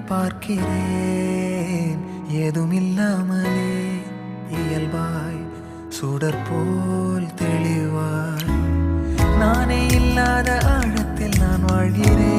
பார்க்கிறேன் ஏதுமில்லாமலே இயல்பாய் சுடர் போல் தெளிவாய் நானே இல்லாத ஆழத்தில் நான் வாழ்கிறேன்